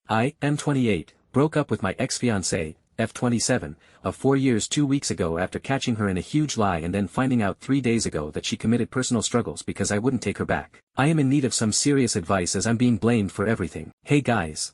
I, M28, broke up with my ex-fiancée, F27, of 4 years 2 weeks ago after catching her in a huge lie and then finding out 3 days ago that she committed personal struggles because I wouldn't take her back. I am in need of some serious advice as I'm being blamed for everything. Hey guys.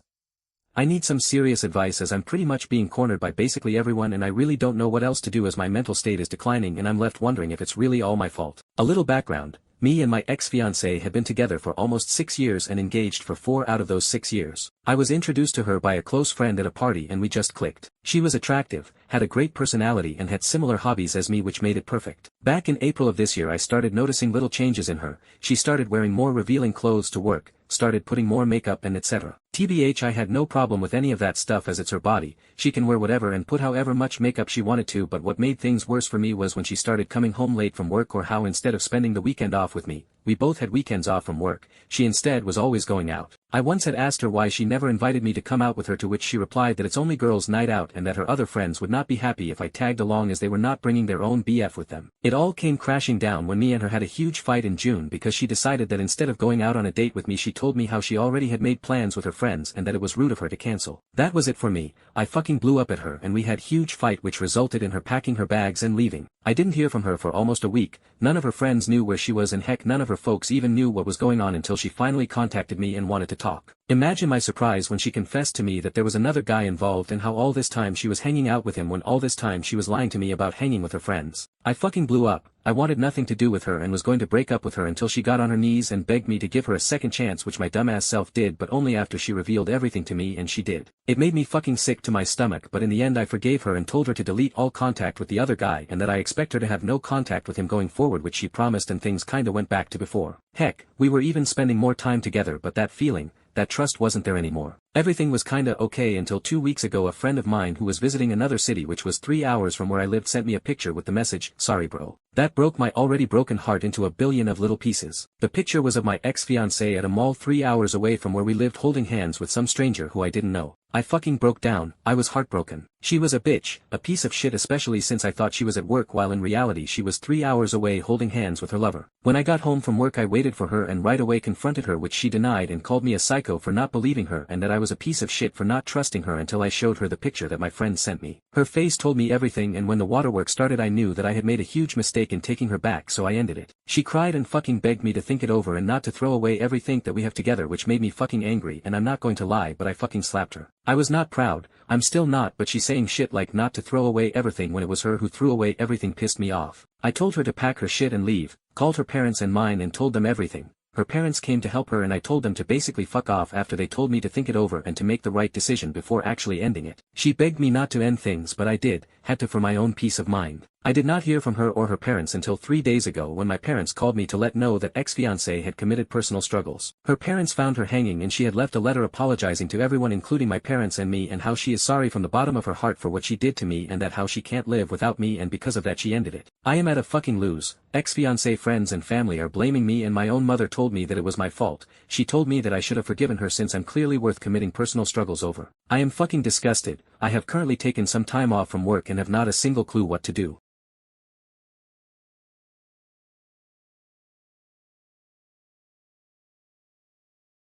I need some serious advice as I'm pretty much being cornered by basically everyone and I really don't know what else to do as my mental state is declining and I'm left wondering if it's really all my fault. A little background. Me and my ex-fiancée had been together for almost 6 years and engaged for 4 out of those 6 years. I was introduced to her by a close friend at a party and we just clicked. She was attractive, had a great personality and had similar hobbies as me which made it perfect. Back in April of this year I started noticing little changes in her. She started wearing more revealing clothes to work, started putting more makeup and etc. TBH, I had no problem with any of that stuff as it's her body, she can wear whatever and put however much makeup she wanted to, but what made things worse for me was when she started coming home late from work or how instead of spending the weekend off with me, we both had weekends off from work, she instead was always going out. I once had asked her why she never invited me to come out with her, to which she replied that it's only girls' night out and that her other friends would not be happy if I tagged along as they were not bringing their own BF with them. It all came crashing down when me and her had a huge fight in June because she decided that instead of going out on a date with me she told me how she already had made plans with her friends and that it was rude of her to cancel. That was it for me. I fucking blew up at her and we had huge fight which resulted in her packing her bags and leaving. I didn't hear from her for almost a week, none of her friends knew where she was and heck none of her folks even knew what was going on until she finally contacted me and wanted to talk. Imagine my surprise when she confessed to me that there was another guy involved and how all this time she was hanging out with him when all this time she was lying to me about hanging with her friends. I fucking blew up. I wanted nothing to do with her and was going to break up with her until she got on her knees and begged me to give her a second chance, which my dumbass self did, but only after she revealed everything to me, and she did. It made me fucking sick to my stomach, but in the end I forgave her and told her to delete all contact with the other guy and that I expect her to have no contact with him going forward, which she promised, and things kinda went back to before. Heck, we were even spending more time together, but that feeling, that trust wasn't there anymore. Everything was kinda okay until 2 weeks ago a friend of mine who was visiting another city which was 3 hours from where I lived sent me a picture with the message, "Sorry bro." That broke my already broken heart into a billion of little pieces. The picture was of my ex-fiancée at a mall 3 hours away from where we lived holding hands with some stranger who I didn't know. I fucking broke down. I was heartbroken. She was a bitch, a piece of shit, especially since I thought she was at work while in reality she was 3 hours away holding hands with her lover. When I got home from work I waited for her and right away confronted her, which she denied and called me a psycho for not believing her and that I was a piece of shit for not trusting her until I showed her the picture that my friend sent me. Her face told me everything, and when the waterworks started I knew that I had made a huge mistake in taking her back, so I ended it. She cried and fucking begged me to think it over and not to throw away everything that we have together, which made me fucking angry, and I'm not going to lie, but I fucking slapped her. I was not proud, I'm still not, but she's saying shit like not to throw away everything when it was her who threw away everything pissed me off. I told her to pack her shit and leave, called her parents and mine and told them everything. Her parents came to help her and I told them to basically fuck off after they told me to think it over and to make the right decision before actually ending it. She begged me not to end things, but I did, had to, for my own peace of mind. I did not hear from her or her parents until 3 days ago when my parents called me to let know that ex-fiancée had committed personal struggles. Her parents found her hanging and she had left a letter apologizing to everyone including my parents and me, and how she is sorry from the bottom of her heart for what she did to me and that how she can't live without me and because of that she ended it. I am at a fucking lose. Ex-fiancée friends and family are blaming me and my own mother told me that it was my fault. She told me that I should have forgiven her since I'm clearly worth committing personal struggles over. I am fucking disgusted. I have currently taken some time off from work and have not a single clue what to do.